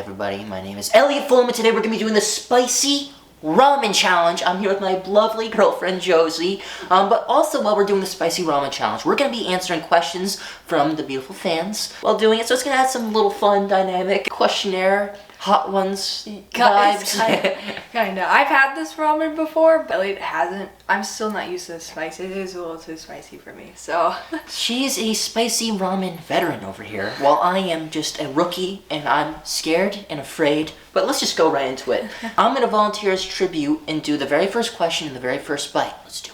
everybody, my name is Elliot Fulham, and today we're going to be doing the spicy ramen challenge. I'm here with my lovely girlfriend Josie, but also while we're doing the spicy ramen challenge, we're going to be answering questions from the beautiful fans while doing it, so it's going to add some little fun, dynamic questionnaire, hot ones vibes. Kinda. I've had this ramen before, but Elliot hasn't. I'm still not used to the spice. It is a little too spicy for me, so. She's a spicy ramen veteran over here, while I am just a rookie, and I'm scared and afraid. But let's just go right into it. I'm going to volunteer as tribute and do the very first question in the very first bite. Let's do it.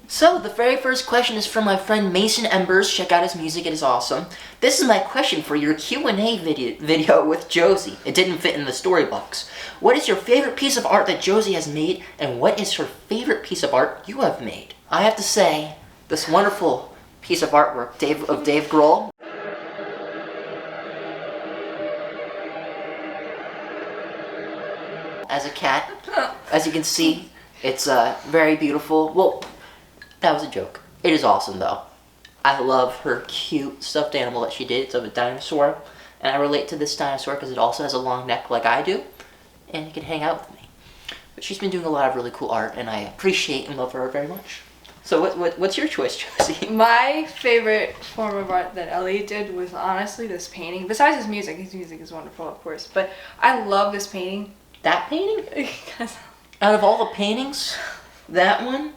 So, the very first question is from my friend Mason Embers. Check out his music, it is awesome. This is my question for your Q&A video with Josie. It didn't fit in the story box. What is your favorite piece of art that Josie has made, and what is her favorite piece of art you have made? I have to say, this wonderful piece of artwork of Dave Grohl. As a cat, as you can see, it's very beautiful. Well, that was a joke. It is awesome though. I love her cute stuffed animal that she did. It's of a dinosaur, and I relate to this dinosaur because it also has a long neck like I do, and it can hang out with me. But she's been doing a lot of really cool art, and I appreciate and love her very much. So what's your choice, Josie? My favorite form of art that Elliot did was honestly this painting. Besides his music is wonderful, of course, but I love this painting. That painting? Out of all the paintings, that one?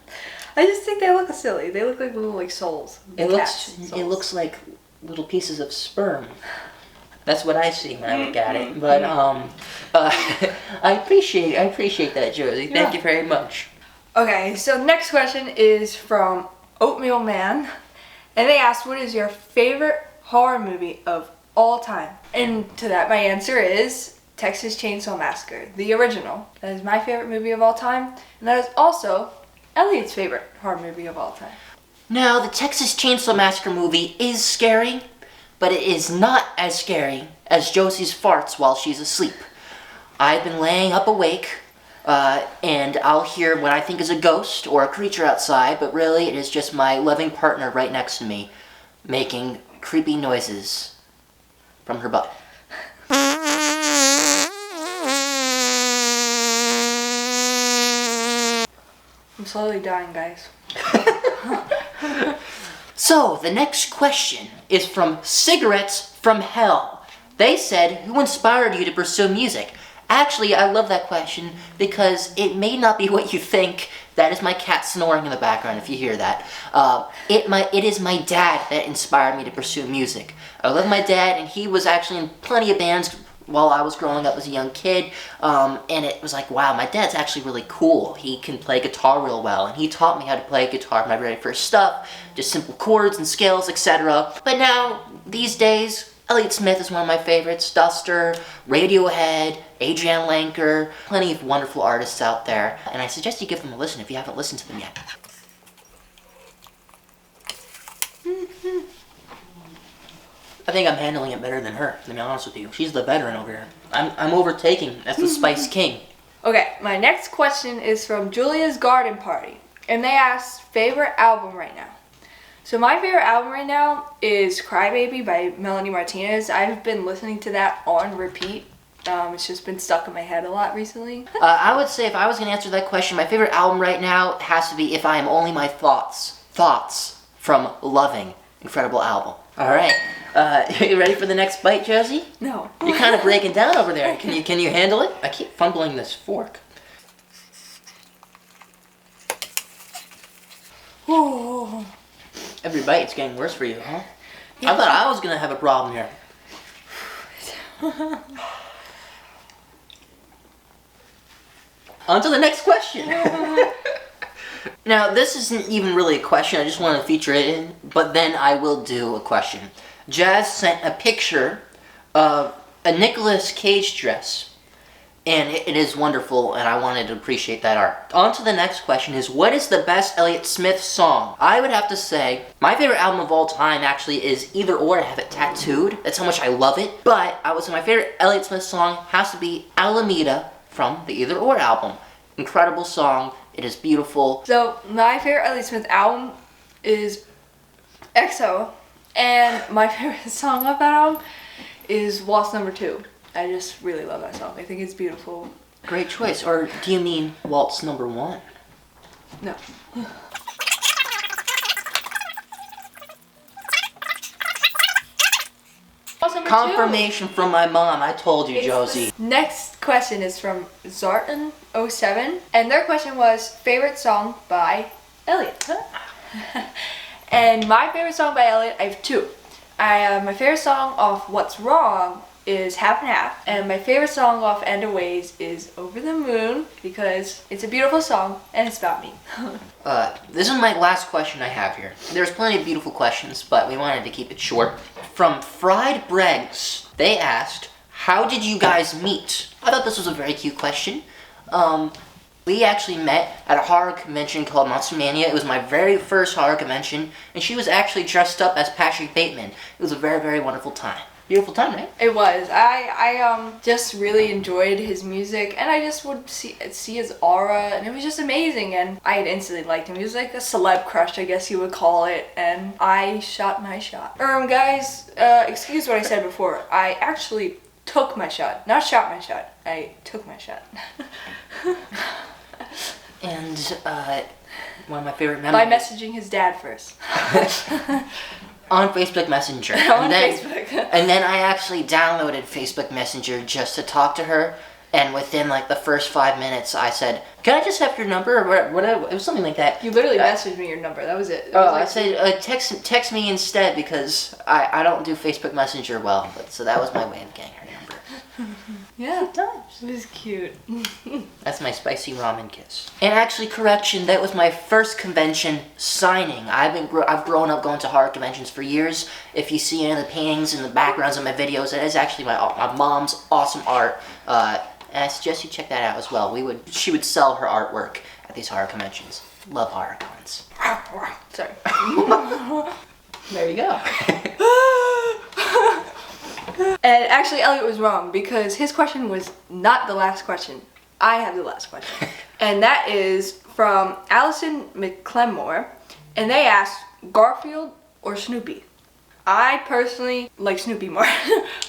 I just think they look silly. They look like little souls. It looks like little pieces of sperm. That's what I see when I look at it. But I appreciate that, Josie. Thank you very much. Okay, so next question is from Oatmeal Man, and they asked, "What is your favorite horror movie of all time?" And to that, my answer is Texas Chainsaw Massacre, the original. That is my favorite movie of all time, and that is also Elliot's favorite horror movie of all time. Now, the Texas Chainsaw Massacre movie is scary, but it is not as scary as Josie's farts while she's asleep. I've been laying up awake, and I'll hear what I think is a ghost or a creature outside, but really it is just my loving partner right next to me making creepy noises from her butt. I'm slowly dying, guys. So, the next question is from Cigarettes from Hell. They said, who inspired you to pursue music? Actually, I love that question because it may not be what you think. That is my cat snoring in the background, if you hear that. It is my dad that inspired me to pursue music. I love my dad, and he was actually in plenty of bands while I was growing up as a young kid, and it was like, wow, my dad's actually really cool. He can play guitar real well, and he taught me how to play guitar, my very first stuff, just simple chords and scales, etc. But now, these days, Elliott Smith is one of my favorites, Duster, Radiohead, Adrienne Lenker, plenty of wonderful artists out there, and I suggest you give them a listen if you haven't listened to them yet. I think I'm handling it better than her, to be honest with you. She's the veteran over here. I'm overtaking as the Spice King. Okay, my next question is from Julia's Garden Party, and they asked favorite album right now. So my favorite album right now is Crybaby by Melanie Martinez. I've been listening to that on repeat. It's just been stuck in my head a lot recently. I would say if I was going to answer that question, my favorite album right now has to be If I Am Only My Thoughts. Thoughts from Loving. Incredible album. All right. You ready for the next bite, Josie? No. You're kind of breaking down over there. Can you handle it? I keep fumbling this fork. Oh. Every bite, it's getting worse for you, huh? Yeah. I thought I was going to have a problem here. On to the next question. Now, this isn't even really a question. I just wanted to feature it in, but then I will do a question. Jazz sent a picture of a Nicolas Cage dress, and it is wonderful, and I wanted to appreciate that art. On to the next question is, what is the best Elliott Smith song? I would have to say, my favorite album of all time actually is Either Or. I have it tattooed. That's how much I love it. But I would say my favorite Elliott Smith song has to be Alameda from the Either Or album. Incredible song. It is beautiful. So my favorite Elliott Smith album is EXO, and my favorite song of that album is Waltz Number 2. I just really love that song. I think it's beautiful. Great choice. Or do you mean Waltz number 1? No. Confirmation from my mom. I told you, Josie. Next question is from Zartan07, and their question was favorite song by Elliot. And my favorite song by Elliot, I have 2. My favorite song off What's Wrong is Half and Half, and my favorite song off End of Ways is Over the Moon, because it's a beautiful song and it's about me. This is my last question I have here. There's plenty of beautiful questions, but we wanted to keep it short. From Fried Bregs, they asked, how did you guys meet? I thought this was a very cute question. We actually met at a horror convention called Monster Mania. It was my very first horror convention, and she was actually dressed up as Patrick Bateman. It was a very, very wonderful time. Beautiful time, right? It was. I just really enjoyed his music, and I just would see his aura, and it was just amazing, and I had instantly liked him. He was like a celeb crush, I guess you would call it, and I shot my shot. Guys, excuse what I said before. I actually took my shot. Not shot my shot. I took my shot. And, one of my favorite memories... By messaging his dad first. On Facebook Messenger. Facebook. And then I actually downloaded Facebook Messenger just to talk to her. And within like the first 5 minutes, I said, "Can I just have your number?" Or whatever. It was something like that. You literally messaged me your number. That was it. I said, text me instead because I don't do Facebook Messenger well. So that was my way of getting her number. Yeah, it was cute. That's my spicy ramen kiss. And actually, correction, that was my first convention signing. I've grown up going to horror conventions for years. If you see any of the paintings in the backgrounds of my videos, it is actually my mom's awesome art. And I suggest you check that out as well. She would sell her artwork at these horror conventions. Love horror cons. Sorry. There you go. And actually, Elliot was wrong because his question was not the last question. I have the last question. And that is from Allison McClemore. And they asked, Garfield or Snoopy? I personally like Snoopy more.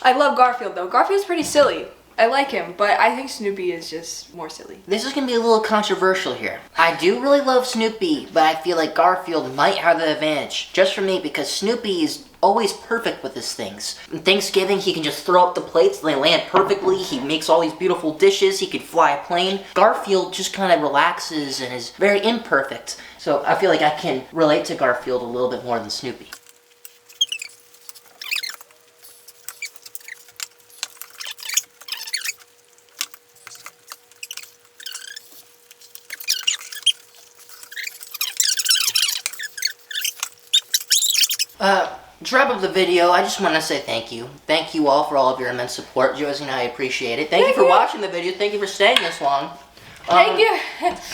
I love Garfield though. Garfield's pretty silly. I like him, but I think Snoopy is just more silly. This is going to be a little controversial here. I do really love Snoopy, but I feel like Garfield might have the advantage. Just for me, because Snoopy is always perfect with his things. On Thanksgiving, he can just throw up the plates and they land perfectly. He makes all these beautiful dishes. He could fly a plane. Garfield just kind of relaxes and is very imperfect. So I feel like I can relate to Garfield a little bit more than Snoopy. To wrap up the video, I just want to say thank you. Thank you all for all of your immense support. Josie and I appreciate it. Thank you for watching the video. Thank you for staying this long. Thank you.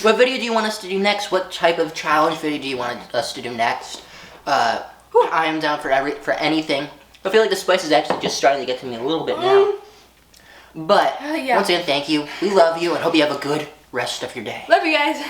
What video do you want us to do next? What type of challenge video do you want us to do next? I am down for anything. I feel like the spice is actually just starting to get to me a little bit now. But, once again, thank you. We love you and hope you have a good rest of your day. Love you guys.